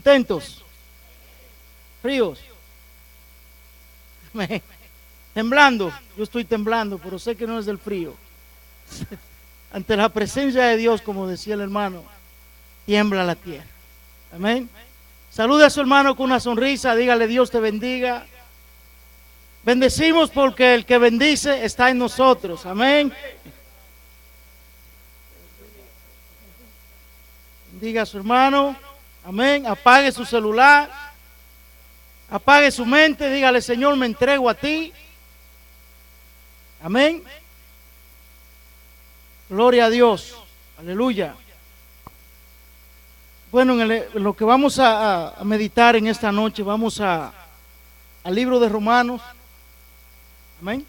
¿Contentos? ¿Fríos? Temblando. Yo estoy temblando, pero sé que no es del frío. Ante la presencia de Dios, como decía el hermano, tiembla la tierra. Amén. Salude a su hermano con una sonrisa, dígale: Dios te bendiga. Bendecimos porque el que bendice está en nosotros. Amén. Bendiga a su hermano. Amén. Apague su celular. Apague su mente. Dígale: Señor, me entrego a ti. Amén. Gloria a Dios. Aleluya. Bueno, en lo que vamos a meditar en esta noche, vamos al libro de Romanos. Amén.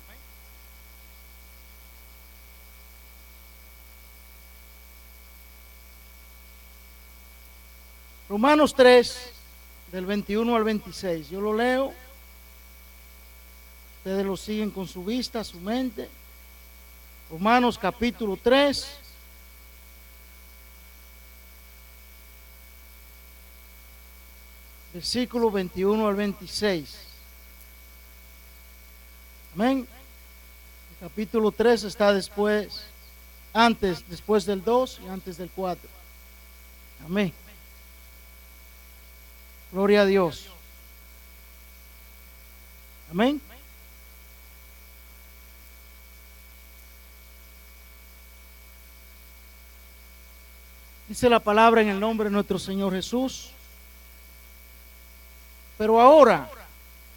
Romanos 3, del 21 al 26. Yo lo leo. Ustedes lo siguen con su vista, su mente. Romanos capítulo 3. Versículo 21 al 26. Amén. El capítulo 3 está después del 2 y antes del 4. Amén. Gloria a Dios. Amén. Dice la palabra en el nombre de nuestro Señor Jesús. Pero ahora,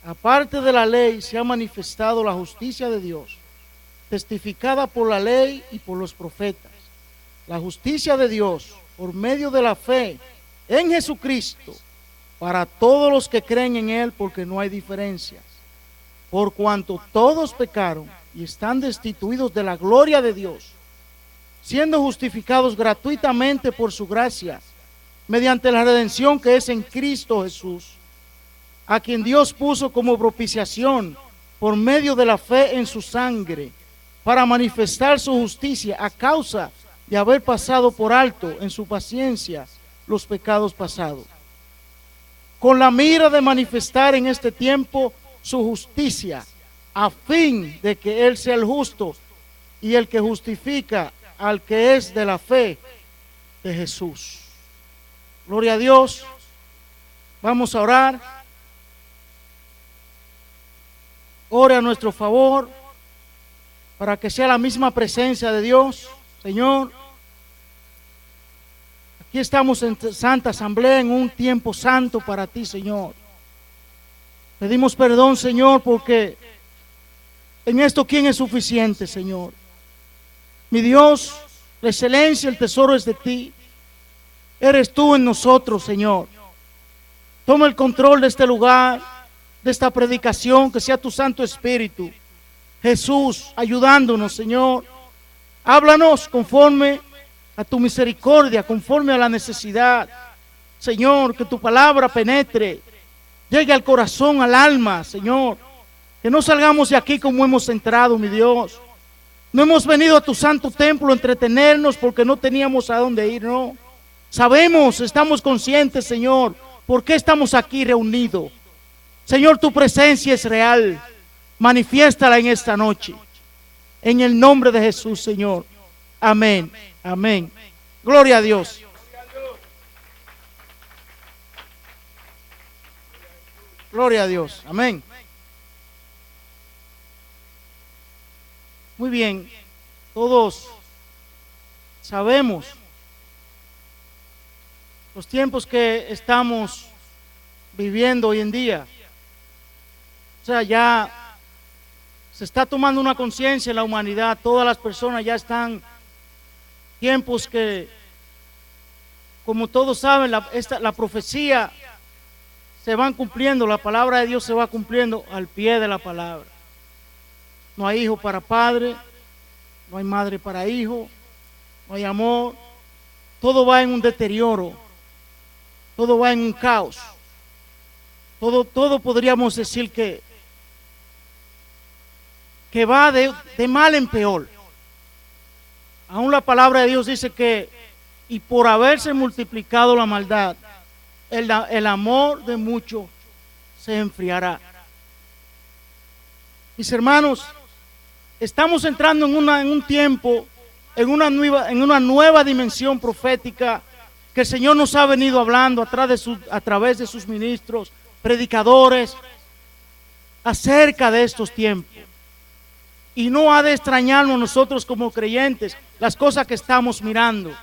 aparte de la ley, se ha manifestado la justicia de Dios, testificada por la ley y por los profetas. La justicia de Dios por medio de la fe en Jesucristo, para todos los que creen en Él, porque no hay diferencias. Por cuanto todos pecaron y están destituidos de la gloria de Dios, siendo justificados gratuitamente por su gracia, mediante la redención que es en Cristo Jesús, a quien Dios puso como propiciación por medio de la fe en su sangre, para manifestar su justicia a causa de haber pasado por alto en su paciencia los pecados pasados, con la mira de manifestar en este tiempo su justicia, a fin de que Él sea el justo y el que justifica al que es de la fe de Jesús. Gloria a Dios. Vamos a orar. Ore a nuestro favor para que sea la misma presencia de Dios. Señor, aquí estamos en Santa Asamblea en un tiempo santo para ti, Señor. Pedimos perdón, Señor, porque en esto ¿quién es suficiente, Señor? Mi Dios, la excelencia, el tesoro es de ti. Eres tú en nosotros, Señor. Toma el control de este lugar, de esta predicación, que sea tu Santo Espíritu, Jesús, ayudándonos, Señor. Háblanos conforme a tu misericordia, conforme a la necesidad, Señor. Que tu palabra penetre, llegue al corazón, al alma, Señor. Que no salgamos de aquí como hemos entrado, mi Dios. No hemos venido a tu santo templo a entretenernos porque no teníamos a dónde ir, no. Sabemos, estamos conscientes, Señor, por qué estamos aquí reunidos. Señor, tu presencia es real. Manifiéstala en esta noche. En el nombre de Jesús, Señor. Amén. Amén. Gloria a Dios. Gloria a Dios. Amén. Muy bien. Todos sabemos los tiempos que estamos viviendo hoy en día. O sea, ya se está tomando una conciencia en la humanidad. Todas las personas ya están tiempos que, como todos saben, la profecía se van cumpliendo. La palabra de Dios se va cumpliendo al pie de la palabra. No hay hijo para padre, no hay madre para hijo, no hay amor. Todo va en un deterioro, todo va en un caos. Todo podríamos decir que va de mal en peor. Aún la palabra de Dios dice que, y por haberse multiplicado la maldad, el amor de muchos se enfriará. Mis hermanos, estamos entrando en un tiempo, en una nueva dimensión profética que el Señor nos ha venido hablando a través de sus ministros, predicadores, acerca de estos tiempos. Y no ha de extrañarnos nosotros como creyentes las cosas que estamos mirando.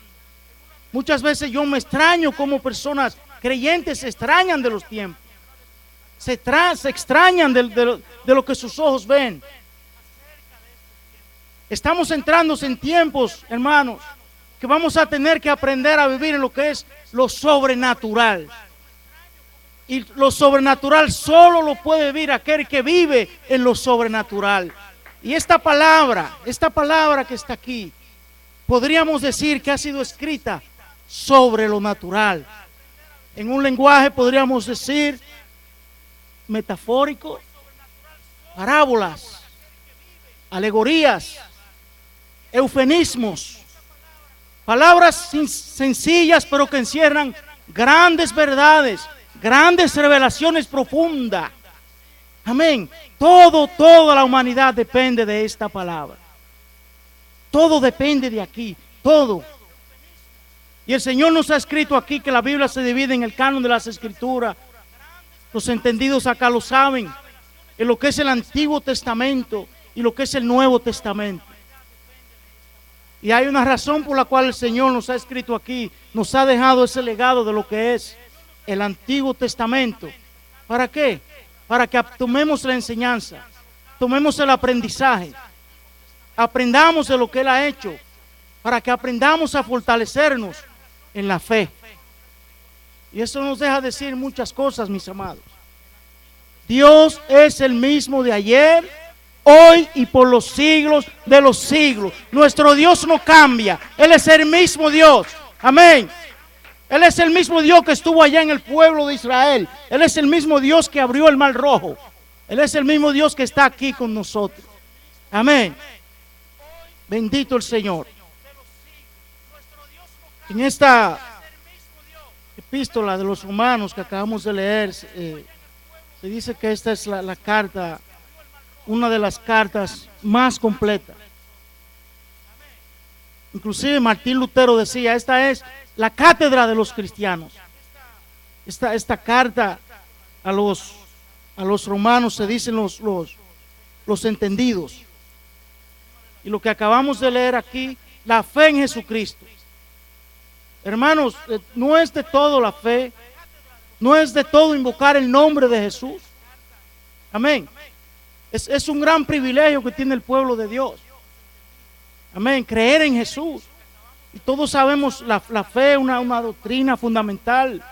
Muchas veces yo me extraño como personas creyentes se extrañan de los tiempos. Se extrañan de lo que sus ojos ven. Estamos entrando en tiempos, hermanos, que vamos a tener que aprender a vivir en lo que es lo sobrenatural. Y lo sobrenatural solo lo puede vivir aquel que vive en lo sobrenatural. Y esta palabra que está aquí, podríamos decir que ha sido escrita sobre lo natural. En un lenguaje podríamos decir metafórico, parábolas, alegorías, eufemismos, palabras sencillas pero que encierran grandes verdades, grandes revelaciones profundas. Amén. Toda la humanidad depende de esta palabra. Todo depende de aquí, todo. Y el Señor nos ha escrito aquí que la Biblia se divide en el canon de las Escrituras. Los entendidos acá lo saben, en lo que es el Antiguo Testamento y lo que es el Nuevo Testamento. Y hay una razón por la cual el Señor nos ha escrito aquí, nos ha dejado ese legado de lo que es el Antiguo Testamento. ¿Para qué? Para que tomemos la enseñanza, tomemos el aprendizaje, aprendamos de lo que Él ha hecho, para que aprendamos a fortalecernos en la fe. Y eso nos deja decir muchas cosas, mis amados. Dios es el mismo de ayer, hoy y por los siglos de los siglos. Nuestro Dios no cambia. Él es el mismo Dios. Amén. Él es el mismo Dios que estuvo allá en el pueblo de Israel. Él es el mismo Dios que abrió el mar rojo. Él es el mismo Dios que está aquí con nosotros. Amén. Bendito el Señor. En esta epístola de los Romanos que acabamos de leer, se dice que esta es la carta, una de las cartas más completas. Inclusive Martín Lutero decía, esta es la cátedra de los cristianos. Esta carta a los romanos se dicen los entendidos. Y lo que acabamos de leer aquí, la fe en Jesucristo. Hermanos, no es de todo la fe, no es de todo invocar el nombre de Jesús. Amén. Es un gran privilegio que tiene el pueblo de Dios. Amén, creer en Jesús. Y todos sabemos la fe, una doctrina fundamental,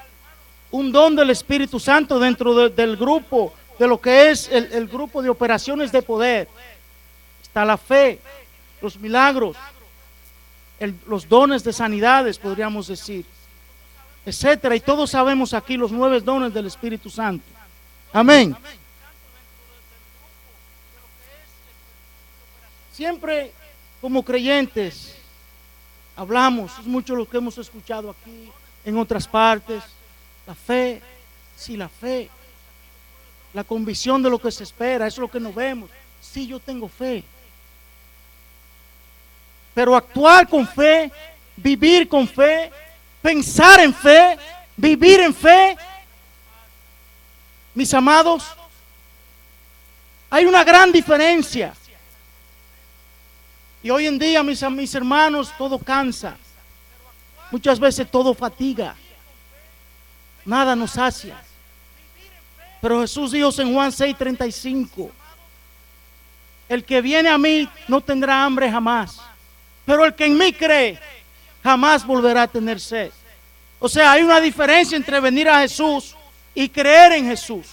un don del Espíritu Santo dentro del grupo, de lo que es el grupo de operaciones de poder. Está la fe, los milagros, los dones de sanidades, podríamos decir, etcétera. Y todos sabemos aquí los 9 dones del Espíritu Santo. Amén. Siempre como creyentes hablamos, es mucho lo que hemos escuchado aquí, en otras partes, la fe, sí, la fe, la convicción de lo que se espera, eso es lo que no vemos. Sí, yo tengo fe. Pero actuar con fe, vivir con fe, pensar en fe, vivir en fe, mis amados, hay una gran diferencia. Y hoy en día, mis hermanos, todo cansa. Muchas veces todo fatiga. Nada nos sacia. Pero Jesús dijo en Juan 6:35, el que viene a mí no tendrá hambre jamás, pero el que en mí cree jamás volverá a tener sed. O sea, hay una diferencia entre venir a Jesús y creer en Jesús.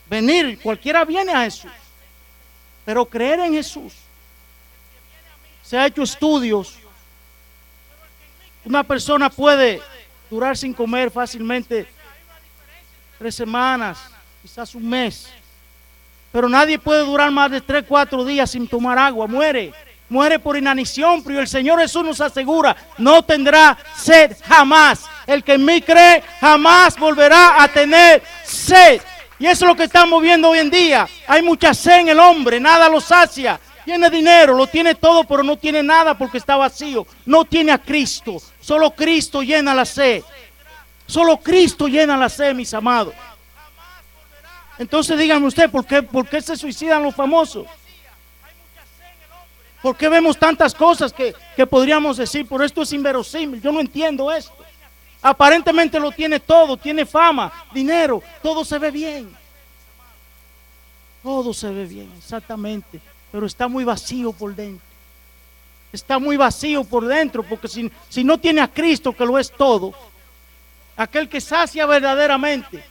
Venir, cualquiera viene a Jesús, pero creer en Jesús. Se ha hecho estudios. Una persona puede durar sin comer fácilmente 3 semanas, quizás un mes. Pero nadie puede durar más de 3, 4 días sin tomar agua. Muere por inanición. Pero el Señor Jesús nos asegura, no tendrá sed jamás. El que en mí cree jamás volverá a tener sed. Y eso es lo que estamos viendo hoy en día. Hay mucha sed en el hombre, nada lo sacia. Tiene dinero, lo tiene todo, pero no tiene nada porque está vacío. No tiene a Cristo. Solo Cristo llena la sed. Solo Cristo llena la sed, mis amados. Entonces díganme usted, ¿por qué se suicidan los famosos? ¿Por qué vemos tantas cosas que podríamos decir, pero esto es inverosímil? Yo no entiendo esto. Aparentemente lo tiene todo, tiene fama, dinero, todo se ve bien. Todo se ve bien, exactamente. Pero está muy vacío por dentro. Está muy vacío por dentro, porque si no tiene a Cristo, que lo es todo, aquel que sacia verdaderamente,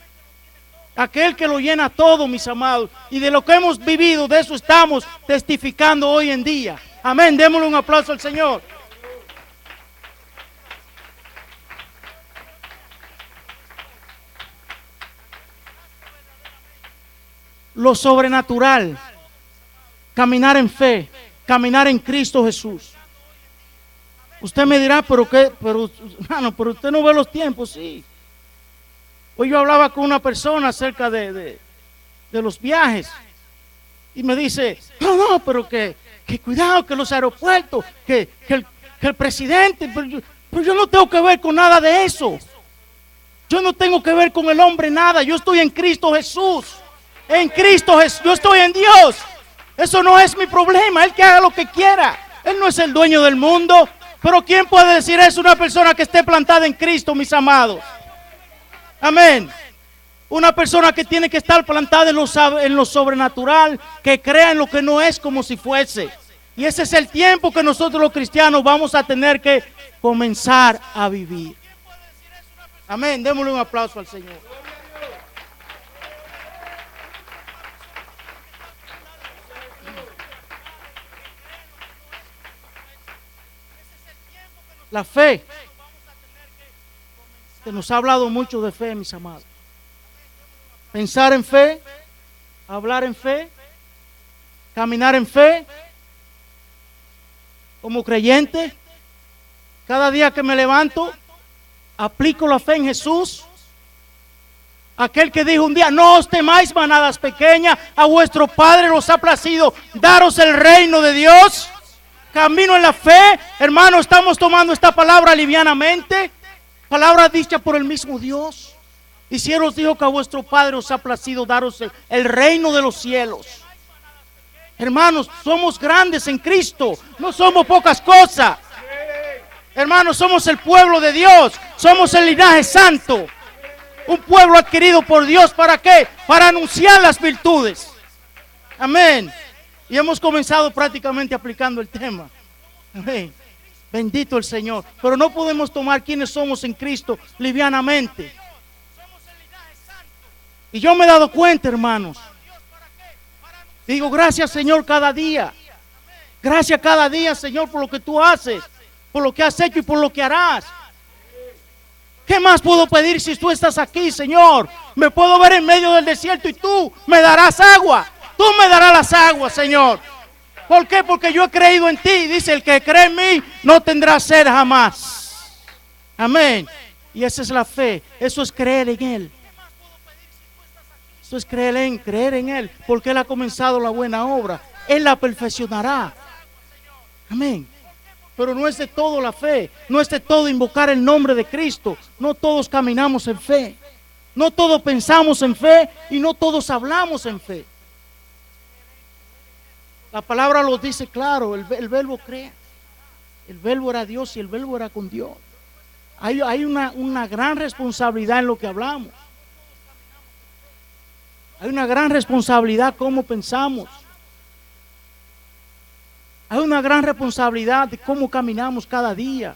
aquel que lo llena todo, mis amados, y de lo que hemos vivido, de eso estamos testificando hoy en día. Amén, démosle un aplauso al Señor. Lo sobrenatural, caminar en fe, caminar en Cristo Jesús. Usted me dirá, pero hermano, pero usted no ve los tiempos. Sí. Hoy yo hablaba con una persona acerca de los viajes y me dice, no, pero que cuidado, que los aeropuertos, que el presidente, pero yo no tengo que ver con nada de eso. Yo no tengo que ver con el hombre nada. Yo estoy en Cristo Jesús. En Cristo Jesús, yo estoy en Dios. Eso no es mi problema. Él que haga lo que quiera. Él no es el dueño del mundo. Pero ¿quién puede decir eso? Una persona que esté plantada en Cristo, mis amados. Amén. Una persona que tiene que estar plantada en lo sobrenatural, que crea en lo que no es como si fuese. Y ese es el tiempo que nosotros los cristianos vamos a tener que comenzar a vivir. Amén. Démosle un aplauso al Señor. La fe, que nos ha hablado mucho de fe, mis amados. Pensar en fe, hablar en fe, caminar en fe, como creyente. Cada día que me levanto, aplico la fe en Jesús. Aquel que dijo un día, no os temáis manadas pequeñas, a vuestro Padre os ha placido daros el reino de Dios. Camino en la fe, hermano, estamos tomando esta palabra livianamente, palabra dicha por el mismo Dios. Y si Él os dijo que a vuestro Padre os ha placido daros el reino de los cielos. Hermanos, somos grandes en Cristo, no somos pocas cosas. Hermanos, somos el pueblo de Dios, somos el linaje santo, un pueblo adquirido por Dios. ¿Para qué? Para anunciar las virtudes. Amén. Y hemos comenzado prácticamente aplicando el tema. Amén. Bendito el Señor. Pero no podemos tomar quienes somos en Cristo livianamente. Y yo me he dado cuenta, hermanos. Digo, gracias, Señor, cada día. Gracias cada día, Señor, por lo que tú haces, por lo que has hecho y por lo que harás. ¿Qué más puedo pedir si tú estás aquí, Señor? Me puedo ver en medio del desierto y tú me darás agua. Tú me darás las aguas, Señor. ¿Por qué? Porque yo he creído en ti. Dice, el que cree en mí no tendrá sed jamás. Amén. Y esa es la fe. Eso es creer en Él. Eso es creer en Él. Porque Él ha comenzado la buena obra. Él la perfeccionará. Amén. Pero no es de todo la fe. No es de todo invocar el nombre de Cristo. No todos caminamos en fe. No todos pensamos en fe. Y no todos hablamos en fe. La palabra lo dice claro, el verbo crea. El verbo era Dios y el verbo era con Dios. Hay una gran responsabilidad en lo que hablamos. Hay una gran responsabilidad cómo pensamos. Hay una gran responsabilidad de cómo caminamos cada día.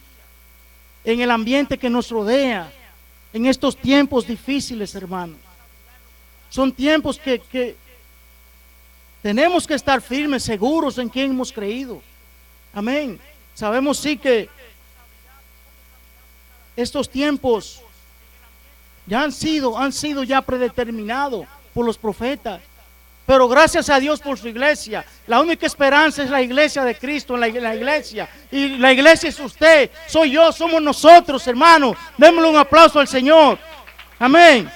En el ambiente que nos rodea. En estos tiempos difíciles, hermanos. Son tiempos que tenemos que estar firmes, seguros en quien hemos creído. Amén. Sabemos sí que estos tiempos ya han sido ya predeterminados por los profetas. Pero gracias a Dios por su iglesia. La única esperanza es la iglesia de Cristo en la iglesia. Y la iglesia es usted, soy yo, somos nosotros, hermanos. Démosle un aplauso al Señor. Amén.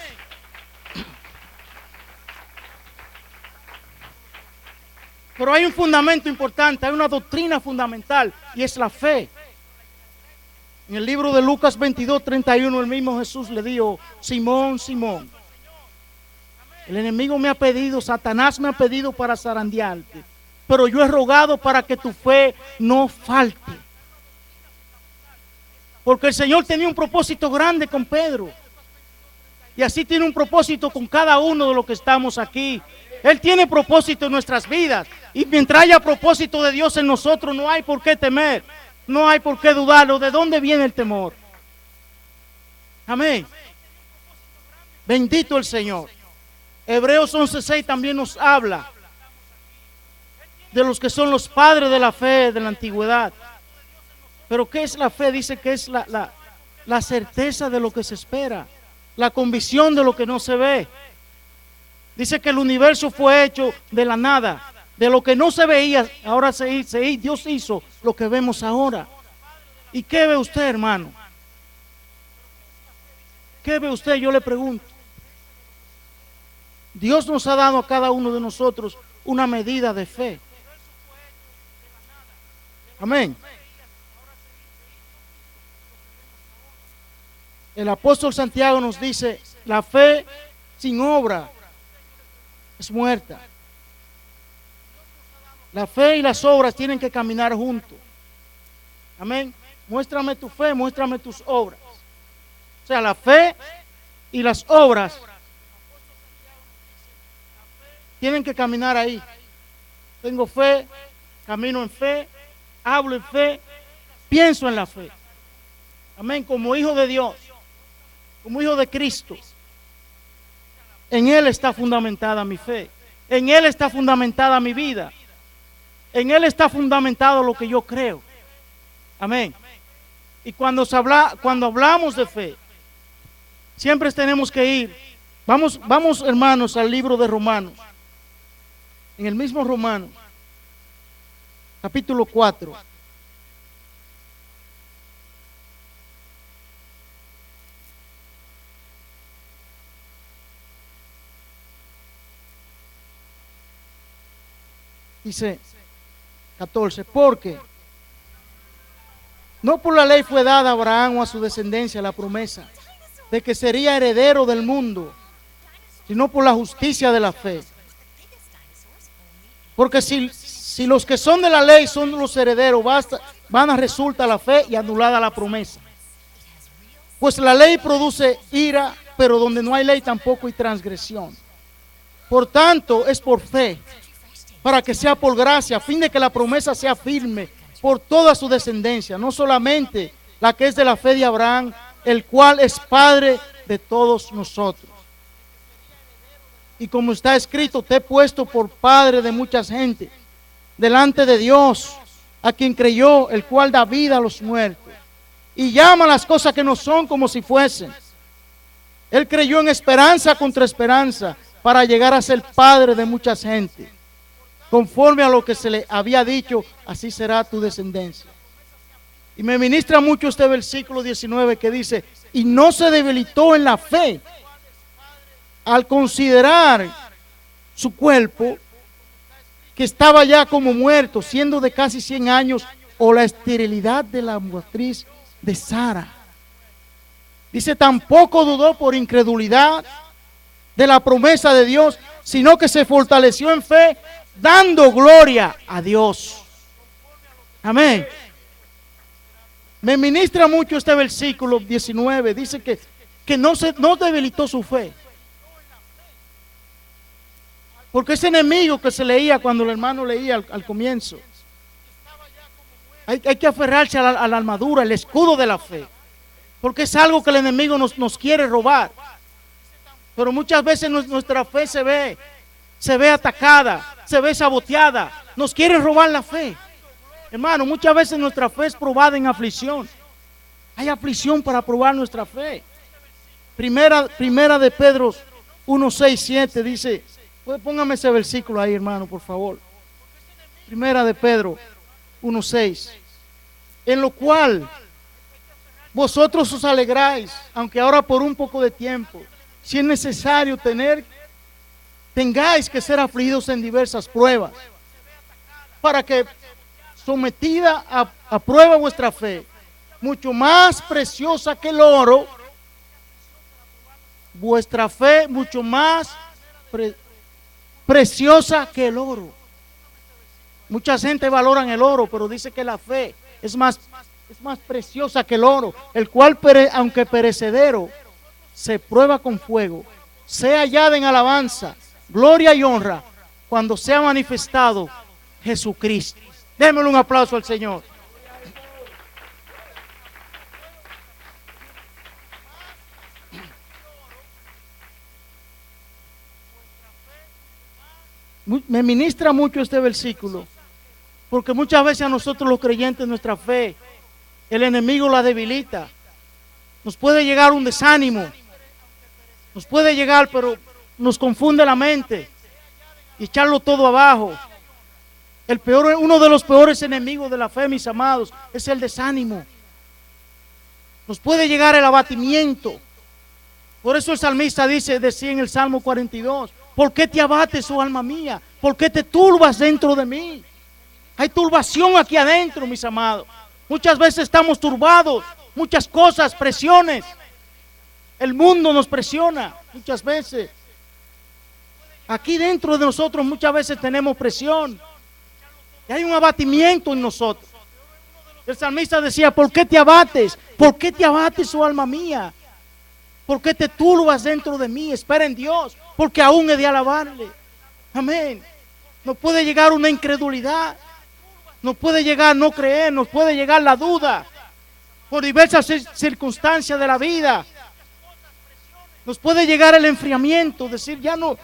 Pero hay un fundamento importante, hay una doctrina fundamental y es la fe. En el libro de Lucas 22:31 el mismo Jesús le dijo: Simón, Simón, el enemigo me ha pedido, Satanás me ha pedido para zarandearte, pero yo he rogado para que tu fe no falte. Porque el Señor tenía un propósito grande con Pedro. Y así tiene un propósito con cada uno de los que estamos aquí. Él tiene propósito en nuestras vidas. Y mientras haya propósito de Dios en nosotros, no hay por qué temer. No hay por qué dudarlo. ¿De dónde viene el temor? Amén. Bendito el Señor. Hebreos 11:6 también nos habla de los que son los padres de la fe de la antigüedad. Pero ¿qué es la fe? Dice que es la certeza de lo que se espera, la convicción de lo que no se ve. Dice que el universo fue hecho de la nada, de lo que no se veía, ahora Dios hizo lo que vemos ahora. ¿Y qué ve usted, hermano? ¿Qué ve usted? Yo le pregunto. Dios nos ha dado a cada uno de nosotros una medida de fe. Amén. El apóstol Santiago nos dice: la fe sin obra es muerta. La fe y las obras tienen que caminar juntos. Amén. Muéstrame tu fe, muéstrame tus obras. O sea, la fe y las obras tienen que caminar ahí. Tengo fe, camino en fe, hablo en fe, pienso en la fe. Amén. Como hijo de Dios, como hijo de Cristo, en Él está fundamentada mi fe. En Él está fundamentada mi vida. En Él está fundamentado lo que yo creo. Amén. Y cuando hablamos de fe, siempre tenemos que ir. Vamos, hermanos, al libro de Romanos. En el mismo Romanos, capítulo 4. Dice 14, porque no por la ley fue dada a Abraham o a su descendencia la promesa de que sería heredero del mundo, sino por la justicia de la fe. Porque si los que son de la ley son los herederos, van a resultar la fe y anulada la promesa. Pues la ley produce ira, pero donde no hay ley tampoco hay transgresión. Por tanto, es por fe, para que sea por gracia, a fin de que la promesa sea firme por toda su descendencia, no solamente la que es de la fe de Abraham, el cual es padre de todos nosotros. Y como está escrito, te he puesto por padre de muchas gentes, delante de Dios, a quien creyó, el cual da vida a los muertos, y llama las cosas que no son como si fuesen. Él creyó en esperanza contra esperanza, para llegar a ser padre de muchas gentes. Conforme a lo que se le había dicho, así será tu descendencia. Y me ministra mucho este versículo 19 que dice: y no se debilitó en la fe al considerar su cuerpo, que estaba ya como muerto, siendo de casi 100 años, o la esterilidad de la matriz de Sara. Dice: tampoco dudó por incredulidad de la promesa de Dios, sino que se fortaleció en fe, dando gloria a Dios. Amén. Me ministra mucho este versículo 19. Dice que no debilitó su fe. Porque ese enemigo que se leía cuando el hermano leía al comienzo, hay que aferrarse a la armadura, el escudo de la fe. Porque es algo que el enemigo nos quiere robar. Pero muchas veces nuestra fe se ve atacada, se ve saboteada. Nos quieren robar la fe. Hermano, muchas veces nuestra fe es probada en aflicción. Hay aflicción para probar nuestra fe. Primera de Pedro 1, 6, 7 dice: Póngame ese versículo ahí, hermano, por favor. Primera de Pedro 1:6. En lo cual vosotros os alegráis, aunque ahora por un poco de tiempo, si es necesario tengáis que ser afligidos en diversas pruebas, para que sometida a prueba vuestra fe, mucho más preciosa que el oro, vuestra fe mucho más preciosa que el oro. Mucha gente valora el oro, pero dice que la fe es más preciosa que el oro, el cual aunque perecedero, se prueba con fuego, sea hallada en alabanza, gloria y honra, cuando sea manifestado Jesucristo. Démosle un aplauso al Señor. Me ministra mucho este versículo, porque muchas veces a nosotros los creyentes nuestra fe, el enemigo la debilita. Nos puede llegar un desánimo, nos puede llegar, pero nos confunde la mente y echarlo todo abajo. Uno de los peores enemigos de la fe, mis amados, es el desánimo. Nos puede llegar el abatimiento. Por eso el salmista decía en el Salmo 42, ¿por qué te abates, oh alma mía? ¿Por qué te turbas dentro de mí? Hay turbación aquí adentro, mis amados. Muchas veces estamos turbados, muchas cosas, presiones. El mundo nos presiona muchas veces. Aquí dentro de nosotros muchas veces tenemos presión. Y hay un abatimiento en nosotros. El salmista decía, ¿por qué te abates? ¿Por qué te abates, oh alma mía? ¿Por qué te turbas dentro de mí? Espera en Dios, porque aún he de alabarle. Amén. Nos puede llegar una incredulidad. Nos puede llegar no creer, nos puede llegar la duda por diversas circunstancias de la vida. Nos puede llegar el enfriamiento, decir ya no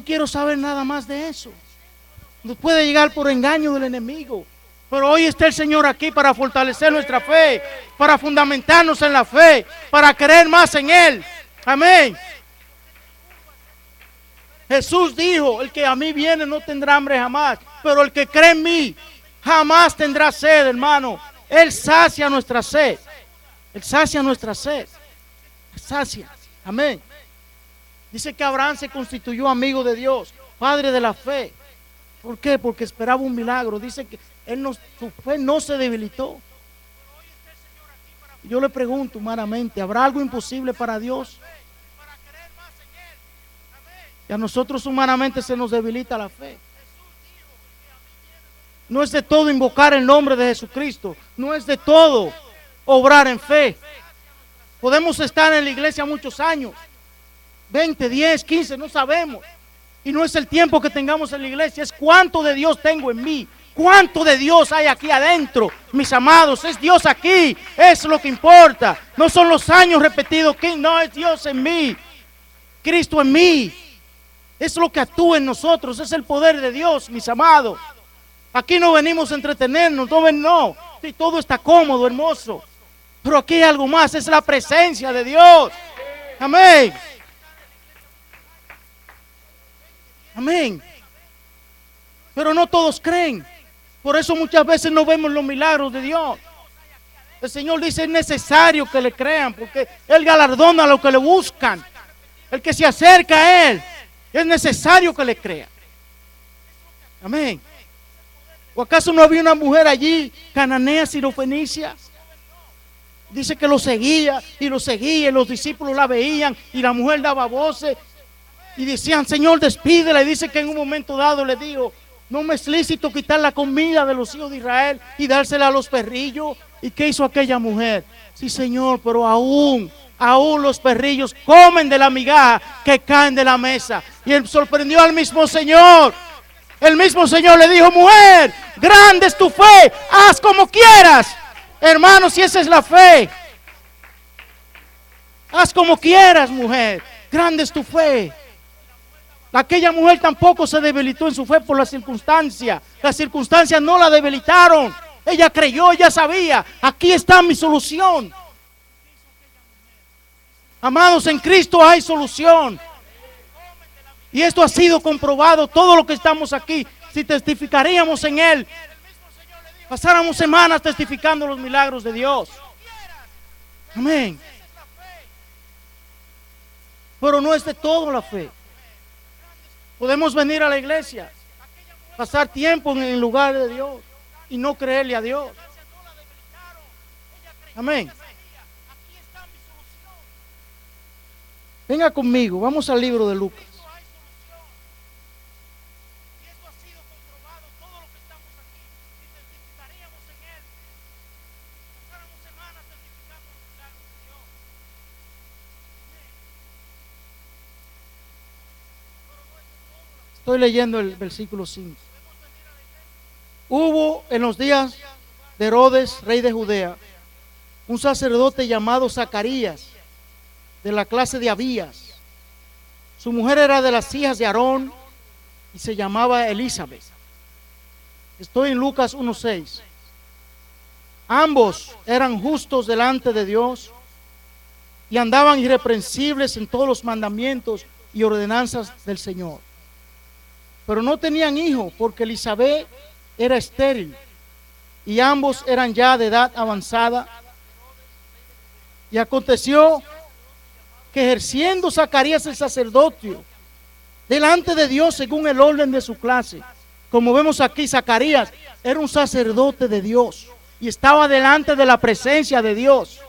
quiero saber nada más de eso. Nos puede llegar por engaño del enemigo. Pero hoy está el Señor aquí para fortalecer nuestra fe, para fundamentarnos en la fe, para creer más en Él. Amén. Jesús dijo, el que a mí viene no tendrá hambre jamás, pero el que cree en mí jamás tendrá sed, hermano. Él sacia nuestra sed. Él sacia nuestra sed. Sacia. Amén. Dice que Abraham se constituyó amigo de Dios, padre de la fe. ¿Por qué? Porque esperaba un milagro. Dice que su fe no se debilitó. Yo le pregunto humanamente, ¿habrá algo imposible para Dios? Y a nosotros humanamente se nos debilita la fe. No es de todo invocar el nombre de Jesucristo. No es de todo obrar en fe. Podemos estar en la iglesia muchos años, 20, 10, 15, no sabemos. Y no es el tiempo que tengamos en la iglesia, es cuánto de Dios tengo en mí. Cuánto de Dios hay aquí adentro, mis amados. Es Dios aquí, es lo que importa. No son los años repetidos, no, es Dios en mí, Cristo en mí. Es lo que actúa en nosotros, es el poder de Dios, mis amados. Aquí no venimos a entretenernos, no. Sí, todo está cómodo, hermoso. Pero aquí hay algo más, es la presencia de Dios. Amén. Amén. Pero no todos creen. Por eso muchas veces no vemos los milagros de Dios. El Señor dice, es necesario que le crean, porque Él galardona a los que le buscan. El que se acerca a Él, es necesario que le crea. Amén. ¿O acaso no había una mujer allí, cananea, sirofenicia? Dice que lo seguía, y los discípulos la veían, y la mujer daba voces, y decían, Señor, despídela. Y dice que en un momento dado le dijo, no me es lícito quitar la comida de los hijos de Israel y dársela a los perrillos. ¿Y qué hizo aquella mujer? Sí, Señor, pero aún los perrillos comen de la migaja que caen de la mesa. Y él sorprendió al mismo Señor. El mismo Señor le dijo, mujer, grande es tu fe, haz como quieras. Hermanos, si esa es la fe, haz como quieras, mujer, grande es tu fe. Aquella mujer tampoco se debilitó en su fe por las circunstancias. Las circunstancias no la debilitaron. Ella creyó, ella sabía, aquí está mi solución. Amados, en Cristo hay solución. Y esto ha sido comprobado, todo lo que estamos aquí, si testificaríamos en Él, pasáramos semanas testificando los milagros de Dios. Amén. Pero no es de todo la fe. Podemos venir a la iglesia, pasar tiempo en el lugar de Dios y no creerle a Dios. Amén. Venga conmigo, vamos al libro de Lucas. Estoy leyendo el versículo 5. Hubo en los días de Herodes, rey de Judea, un sacerdote llamado Zacarías, de la clase de Abías. Su mujer era de las hijas de Aarón y se llamaba Elizabeth. Estoy en Lucas 1:6. Ambos eran justos delante de Dios y andaban irreprensibles en todos los mandamientos y ordenanzas del Señor. Pero no tenían hijo porque Elizabeth era estéril y ambos eran ya de edad avanzada. Y aconteció que ejerciendo Zacarías el sacerdocio delante de Dios según el orden de su clase, como vemos aquí, Zacarías era un sacerdote de Dios y estaba delante de la presencia de Dios,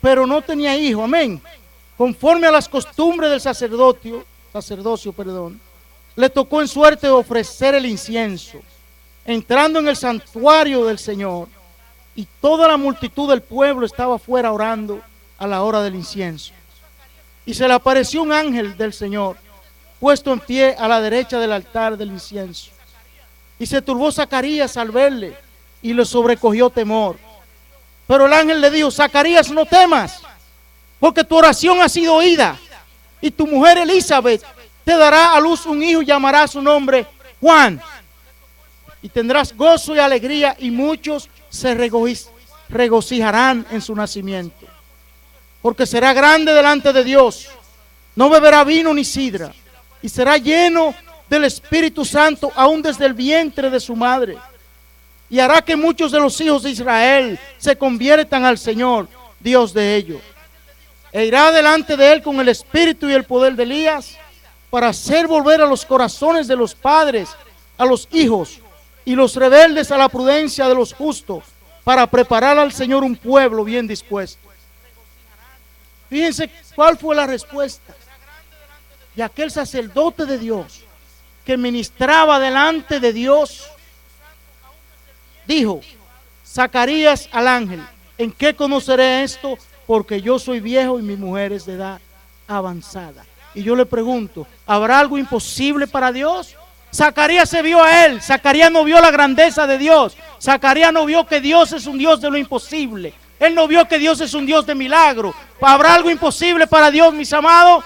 pero no tenía hijo. Amén. Conforme a las costumbres del sacerdocio, le tocó en suerte ofrecer el incienso, entrando en el santuario del Señor, y toda la multitud del pueblo estaba afuera orando a la hora del incienso. Y se le apareció un ángel del Señor, puesto en pie a la derecha del altar del incienso. Y se turbó Zacarías al verle, y le sobrecogió temor. Pero el ángel le dijo: Zacarías, no temas, porque tu oración ha sido oída, y tu mujer Elizabeth te dará a luz un hijo y llamará su nombre Juan. Y tendrás gozo y alegría, y muchos se regocijarán en su nacimiento, porque será grande delante de Dios. No beberá vino ni sidra, y será lleno del Espíritu Santo aún desde el vientre de su madre. Y hará que muchos de los hijos de Israel se conviertan al Señor, Dios de ellos. E irá delante de él con el espíritu y el poder de Elías, para hacer volver a los corazones de los padres a los hijos, y los rebeldes a la prudencia de los justos, para preparar al Señor un pueblo bien dispuesto. Fíjense cuál fue la respuesta de aquel sacerdote de Dios que ministraba delante de Dios. Dijo Zacarías al ángel: ¿en qué conoceré esto? Porque yo soy viejo y mi mujer es de edad avanzada. Y yo le pregunto, ¿habrá algo imposible para Dios? Zacarías se vio a él. Zacarías no vio la grandeza de Dios. Zacarías no vio que Dios es un Dios de lo imposible. Él no vio que Dios es un Dios de milagro. ¿Habrá algo imposible para Dios, mis amados?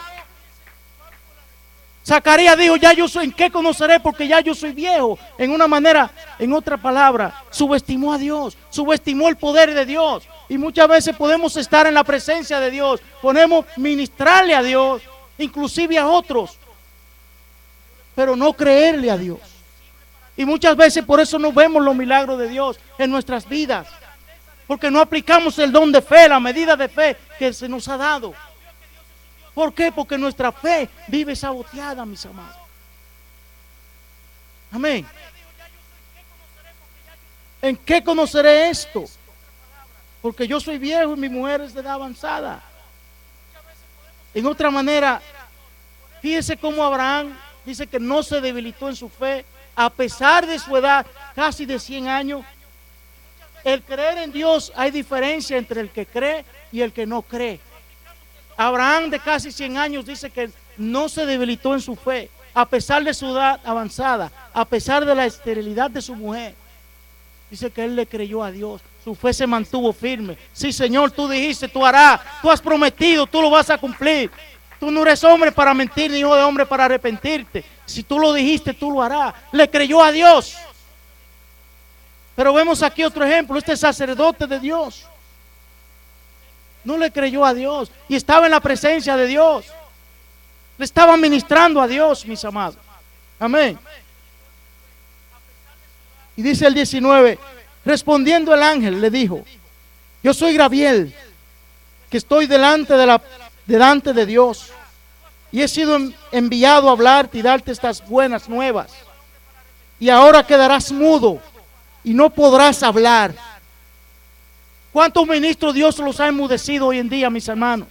Zacarías dijo: ya yo soy, ¿en qué conoceré? Porque ya yo soy viejo. En una manera, en otra palabra, subestimó a Dios, subestimó el poder de Dios. Y muchas veces podemos estar en la presencia de Dios, podemos ministrarle a Dios, inclusive a otros, pero no creerle a Dios. Y muchas veces por eso no vemos los milagros de Dios en nuestras vidas, porque no aplicamos el don de fe, la medida de fe que se nos ha dado. ¿Por qué? Porque nuestra fe vive saboteada, mis amados. Amén. ¿En qué conoceré esto? Porque yo soy viejo y mi mujer es de edad avanzada. En otra manera, fíjese cómo Abraham dice que no se debilitó en su fe, a pesar de su edad, casi de 100 años. El creer en Dios, hay diferencia entre el que cree y el que no cree. Abraham, de casi 100 años, dice que no se debilitó en su fe, a pesar de su edad avanzada, a pesar de la esterilidad de su mujer. Dice que él le creyó a Dios, su fe se mantuvo firme. Sí, Señor, tú dijiste, tú harás, tú has prometido, tú lo vas a cumplir. Tú no eres hombre para mentir, ni hijo de hombre para arrepentirte. Si tú lo dijiste, tú lo harás. Le creyó a Dios. Pero vemos aquí otro ejemplo, este sacerdote de Dios. No le creyó a Dios y estaba en la presencia de Dios. Le estaba ministrando a Dios, mis amados. Amén. Y dice el 19, respondiendo el ángel le dijo: yo soy Gabriel, que estoy delante de Dios, y he sido enviado a hablarte y darte estas buenas nuevas. Y ahora quedarás mudo y no podrás hablar. ¿Cuántos ministros Dios los ha enmudecido hoy en día, mis hermanos?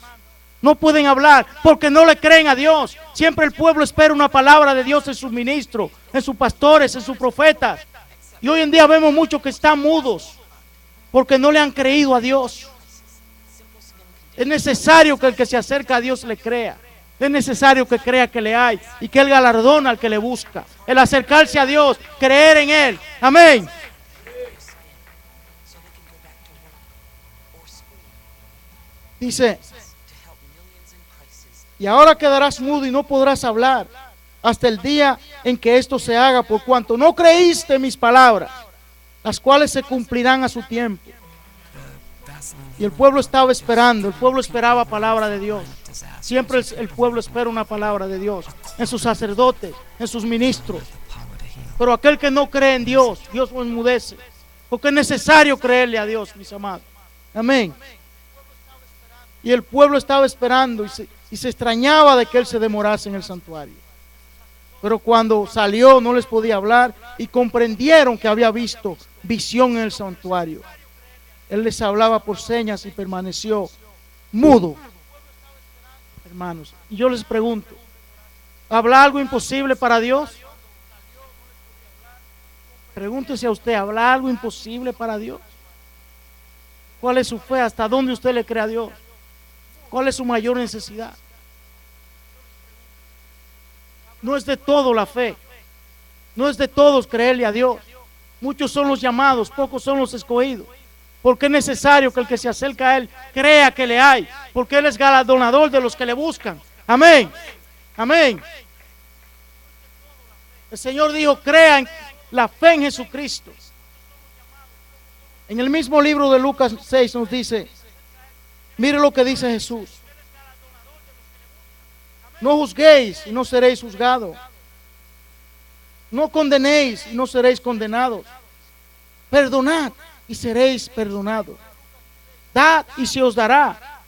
No pueden hablar porque no le creen a Dios. Siempre el pueblo espera una palabra de Dios en sus ministros, en sus pastores, en sus profetas. Y hoy en día vemos muchos que están mudos porque no le han creído a Dios. Es necesario que el que se acerca a Dios le crea. Es necesario que crea que le hay y que Él galardona al que le busca. El acercarse a Dios, creer en Él. Amén. Dice: y ahora quedarás mudo y no podrás hablar hasta el día en que esto se haga, por cuanto no creíste mis palabras, las cuales se cumplirán a su tiempo. Y el pueblo estaba esperando, el pueblo esperaba palabra de Dios. Siempre el pueblo espera una palabra de Dios, en sus sacerdotes, en sus ministros. Pero aquel que no cree en Dios, Dios lo enmudece, porque es necesario creerle a Dios, mis amados. Amén. Y el pueblo estaba esperando y se extrañaba de que Él se demorase en el santuario. Pero cuando salió no les podía hablar y comprendieron que había visto visión en el santuario. Él les hablaba por señas y permaneció mudo. Hermanos, y yo les pregunto, ¿habla algo imposible para Dios? Pregúntese a usted, ¿habla algo imposible para Dios? ¿Cuál es su fe? ¿Hasta dónde usted le cree a Dios? ¿Cuál es su mayor necesidad? No es de todo la fe. No es de todos creerle a Dios. Muchos son los llamados, pocos son los escogidos. Porque es necesario que el que se acerca a Él crea que le hay. Porque Él es galardonador de los que le buscan. Amén. Amén. El Señor dijo: crean la fe en Jesucristo. En el mismo libro de Lucas 6 nos dice: mire lo que dice Jesús: no juzguéis y no seréis juzgados. No condenéis y no seréis condenados. Perdonad y seréis perdonados. Dad y se os dará.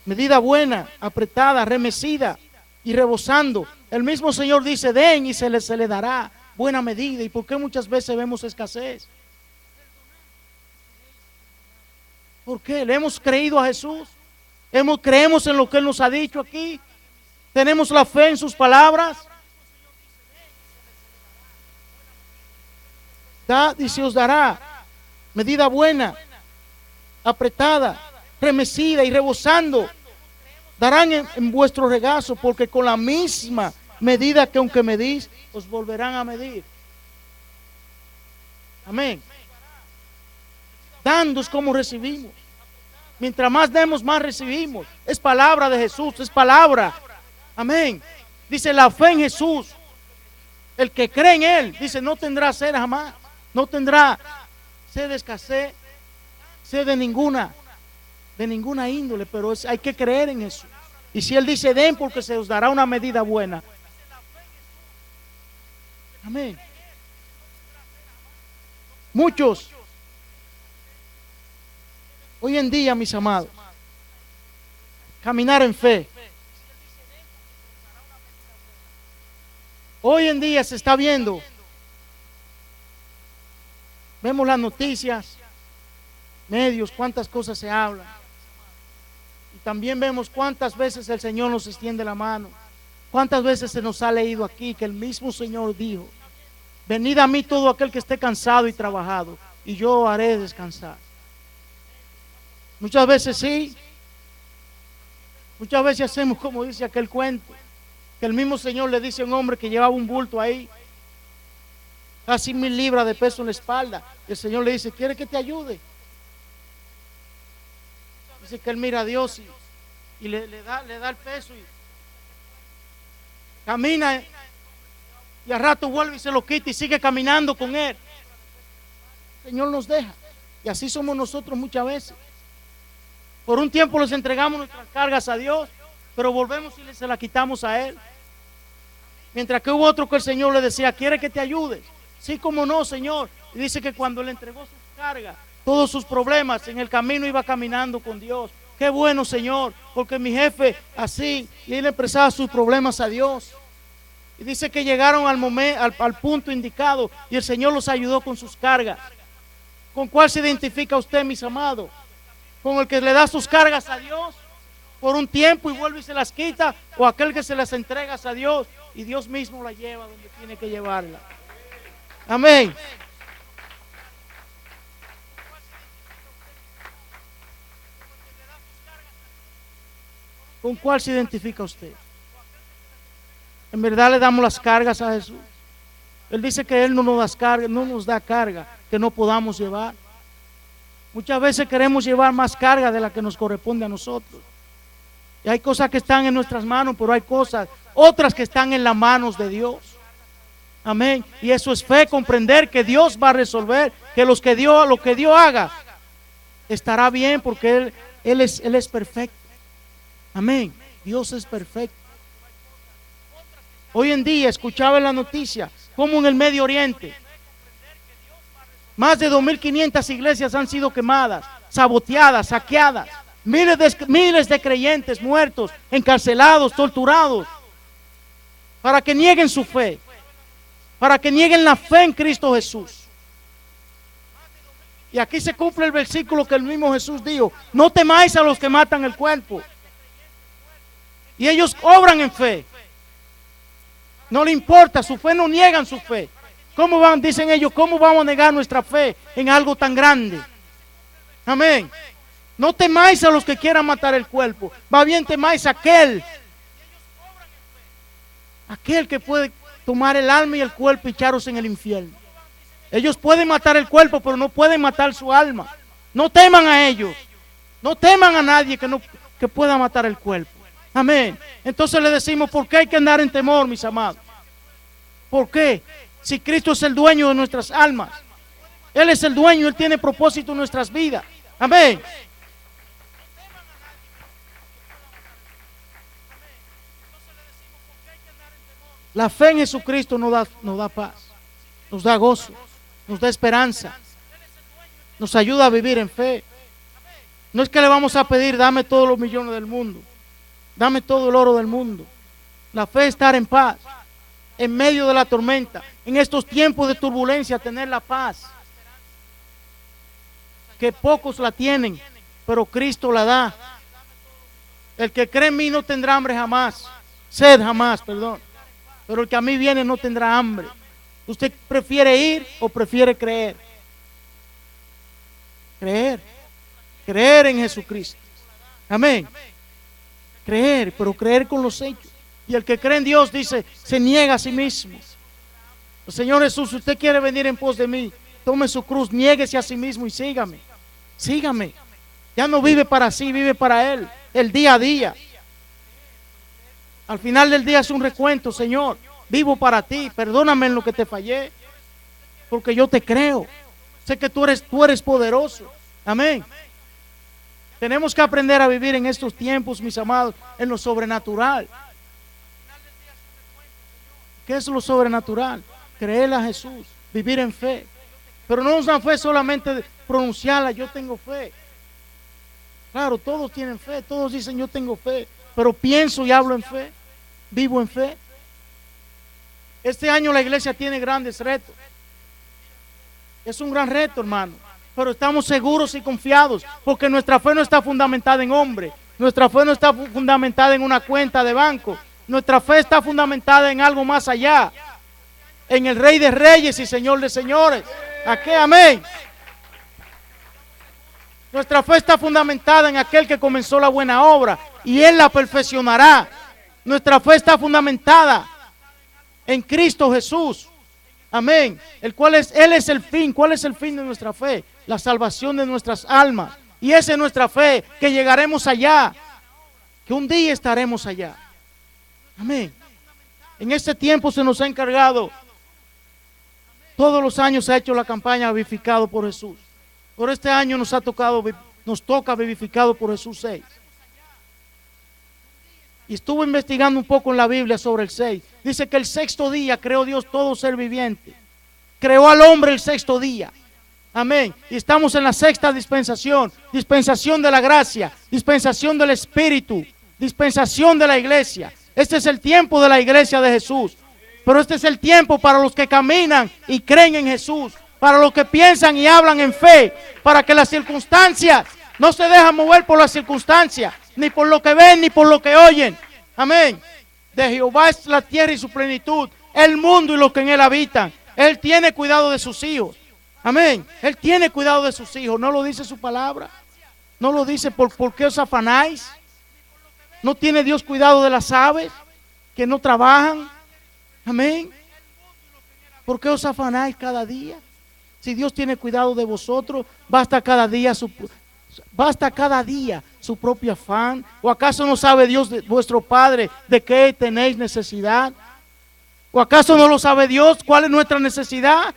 Medida buena, apretada, remecida y rebosando. El mismo Señor dice: den y se le dará buena medida. ¿Y por qué muchas veces vemos escasez? ¿Por qué? ¿Le hemos creído a Jesús? ¿Creemos en lo que Él nos ha dicho aquí? ¿Tenemos la fe en sus palabras? Dad y se os dará. Medida buena, apretada, remecida y rebosando, darán en vuestro regazo, porque con la misma medida que aunque medís, os volverán a medir. Amén. Dando es como recibimos. Mientras más demos, más recibimos. Es palabra de Jesús, es palabra. Amén. Dice: la fe en Jesús. El que cree en Él, dice, no tendrá sed jamás. No tendrá sed de escasez, sed de ninguna índole, pero hay que creer en eso. Y si Él dice: den, porque se os dará una medida buena. Amén. Muchos hoy en día, mis amados, caminar en fe. Hoy en día se está viendo, vemos las noticias, medios, cuántas cosas se hablan. Y también vemos cuántas veces el Señor nos extiende la mano. Cuántas veces se nos ha leído aquí que el mismo Señor dijo: venid a mí todo aquel que esté cansado y trabajado, y yo haré descansar. Muchas veces sí, muchas veces hacemos como dice aquel cuento, que el mismo Señor le dice a un hombre que llevaba un bulto ahí, casi 1000 libras de peso en la espalda, y el Señor le dice: ¿quiere que te ayude? Dice que él mira a Dios y le da el peso y camina, y al rato vuelve y se lo quita y sigue caminando con Él. El Señor nos deja, y así somos nosotros muchas veces. Por un tiempo les entregamos nuestras cargas a Dios, pero volvemos y se las quitamos a Él. Mientras que hubo otro que el Señor le decía, ¿quiere que te ayude? Sí, como no, Señor. Y dice que cuando le entregó sus cargas, todos sus problemas, en el camino iba caminando con Dios. Qué bueno, Señor, porque mi jefe así, y él expresaba sus problemas a Dios. Y dice que llegaron al punto indicado y el Señor los ayudó con sus cargas. ¿Con cuál se identifica usted, mis amados? ¿Con el que le da sus cargas a Dios por un tiempo y vuelve y se las quita? ¿O aquel que se las entrega a Dios y Dios mismo la lleva donde tiene que llevarla? Amén. ¿Con cuál se identifica usted? ¿En verdad le damos las cargas a Jesús? Él dice que Él no nos da carga que no podamos llevar. Muchas veces queremos llevar más carga de la que nos corresponde a nosotros. Y hay cosas que están en nuestras manos, pero hay otras que están en las manos de Dios. Amén. Y eso es fe, comprender que Dios va a resolver, que lo que Dios haga estará bien, porque Él es perfecto. Amén. Dios es perfecto. Hoy en día escuchaba en la noticia como en el Medio Oriente más de 2.500 iglesias han sido quemadas, saboteadas, saqueadas. Miles de creyentes muertos, encarcelados, torturados, para que nieguen su fe, para que nieguen la fe en Cristo Jesús. Y aquí se cumple el versículo que el mismo Jesús dijo: no temáis a los que matan el cuerpo. Y ellos obran en fe. No le importa, su fe, no niegan su fe. Dicen ellos, ¿cómo vamos a negar nuestra fe en algo tan grande? Amén. No temáis a los que quieran matar el cuerpo, va bien temáis a aquel que puede tomar el alma y el cuerpo y echaros en el infierno. Ellos pueden matar el cuerpo, pero no pueden matar su alma. No teman a ellos, no teman a nadie que pueda matar el cuerpo. Amén. Entonces le decimos, ¿por qué hay que andar en temor, mis amados? ¿Por qué? Si Cristo es el dueño de nuestras almas, Él es el dueño, Él tiene propósito en nuestras vidas. Amén. La fe en Jesucristo nos da paz, nos da gozo, nos da esperanza, nos ayuda a vivir en fe. No es que le vamos a pedir, dame todos los millones del mundo, dame todo el oro del mundo. La fe es estar en paz, en medio de la tormenta, en estos tiempos de turbulencia, tener la paz, que pocos la tienen, pero Cristo la da. El que cree en mí no tendrá hambre jamás, sed jamás, perdón. Pero el que a mí viene no tendrá hambre. ¿Usted prefiere ir o prefiere creer? Creer en Jesucristo. Amén. Creer, pero creer con los hechos. Y el que cree en Dios, dice, se niega a sí mismo. Señor Jesús, si usted quiere venir en pos de mí, tome su cruz, niéguese a sí mismo y sígame. Sígame. Ya no vive para sí, vive para Él, el día a día. Al final del día es un recuento: Señor, vivo para ti, perdóname en lo que te fallé, porque yo te creo. Sé que tú eres poderoso. Amén. Tenemos que aprender a vivir en estos tiempos, mis amados, en lo sobrenatural. ¿Qué es lo sobrenatural? Creer a Jesús, vivir en fe. Pero no es una fe solamente pronunciarla, yo tengo fe. Claro, todos tienen fe, todos dicen yo tengo fe, pero pienso y hablo en fe, vivo en fe. Este año la iglesia tiene grandes retos. Es un gran reto, hermano, pero estamos seguros y confiados, porque nuestra fe no está fundamentada en hombre, nuestra fe no está fundamentada en una cuenta de banco, nuestra fe está fundamentada en algo más allá, en el Rey de Reyes y Señor de Señores. ¿A qué? Amén. Nuestra fe está fundamentada en aquel que comenzó la buena obra y Él la perfeccionará. Nuestra fe está fundamentada en Cristo Jesús. Amén. Él es el fin. ¿Cuál es el fin de nuestra fe? La salvación de nuestras almas. Y esa es nuestra fe, que llegaremos allá, que un día estaremos allá. Amén. En este tiempo se nos ha encargado, todos los años se ha hecho la campaña Vivificado por Jesús. Por este año nos ha tocado nos toca vivificado por Jesús 6. Y estuve investigando un poco en la Biblia sobre el 6. Dice que el sexto día creó Dios todo ser viviente. Creó al hombre el sexto día. Amén. Y estamos en la sexta dispensación. Dispensación de la gracia. Dispensación del Espíritu. Dispensación de la iglesia. Este es el tiempo de la iglesia de Jesús. Pero este es el tiempo para los que caminan y creen en Jesús. Para los que piensan y hablan en fe. Para que las circunstancias no se dejan mover por las circunstancias. Ni por lo que ven, ni por lo que oyen. Amén. De Jehová es la tierra y su plenitud, el mundo y los que en él habitan. Él tiene cuidado de sus hijos. Amén. Él tiene cuidado de sus hijos. ¿No lo dice su palabra? ¿No lo dice por qué os afanáis? ¿No tiene Dios cuidado de las aves que no trabajan? Amén. ¿Por qué os afanáis cada día? Si Dios tiene cuidado de vosotros, basta cada día su propio afán. ¿O acaso no sabe Dios, vuestro Padre, de qué tenéis necesidad? ¿O acaso no lo sabe Dios? ¿Cuál es nuestra necesidad?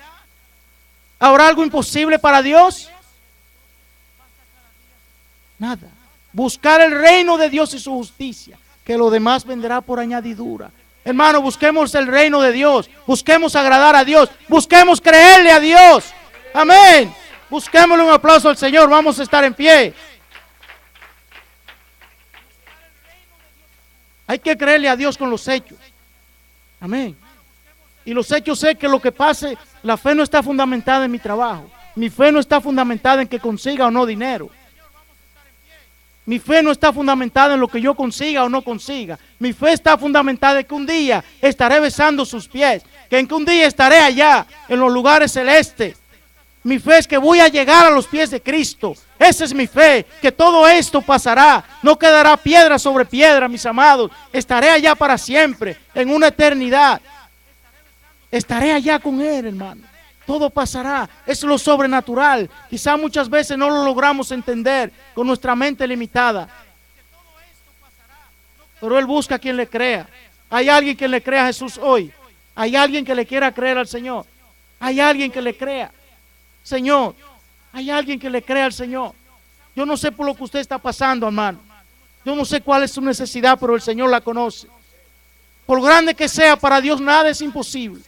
¿Habrá algo imposible para Dios? Nada. Buscar el reino de Dios y su justicia, que lo demás vendrá por añadidura. Hermano, busquemos el reino de Dios. Busquemos agradar a Dios. Busquemos creerle a Dios. Amén. Busquémosle un aplauso al Señor. Vamos a estar en pie. Hay que creerle a Dios con los hechos. Amén. Y los hechos es que lo que pase, la fe no está fundamentada en mi trabajo. Mi fe no está fundamentada en que consiga o no dinero. Mi fe no está fundamentada en lo que yo consiga o no consiga. Mi fe está fundamentada en que un día estaré besando sus pies. Que en que un día estaré allá, en los lugares celestes. Mi fe es que voy a llegar a los pies de Cristo. Esa es mi fe, que todo esto pasará. No quedará piedra sobre piedra, mis amados. Estaré allá para siempre, en una eternidad. Estaré allá con Él, hermano. Todo pasará. Es lo sobrenatural. Quizá muchas veces no lo logramos entender con nuestra mente limitada. Pero Él busca a quien le crea. Hay alguien que le crea a Jesús hoy. Hay alguien que le quiera creer al Señor. Hay alguien que le crea. Señor, hay alguien que le crea al Señor. Yo no sé por lo que usted está pasando, hermano. Yo no sé cuál es su necesidad, pero el Señor la conoce. Por grande que sea, para Dios nada es imposible.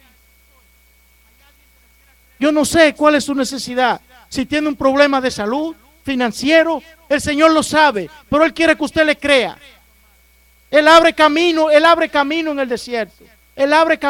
Yo no sé cuál es su necesidad. Si tiene un problema de salud, financiero, el Señor lo sabe, pero Él quiere que usted le crea. Él abre camino en el desierto. Él abre camino.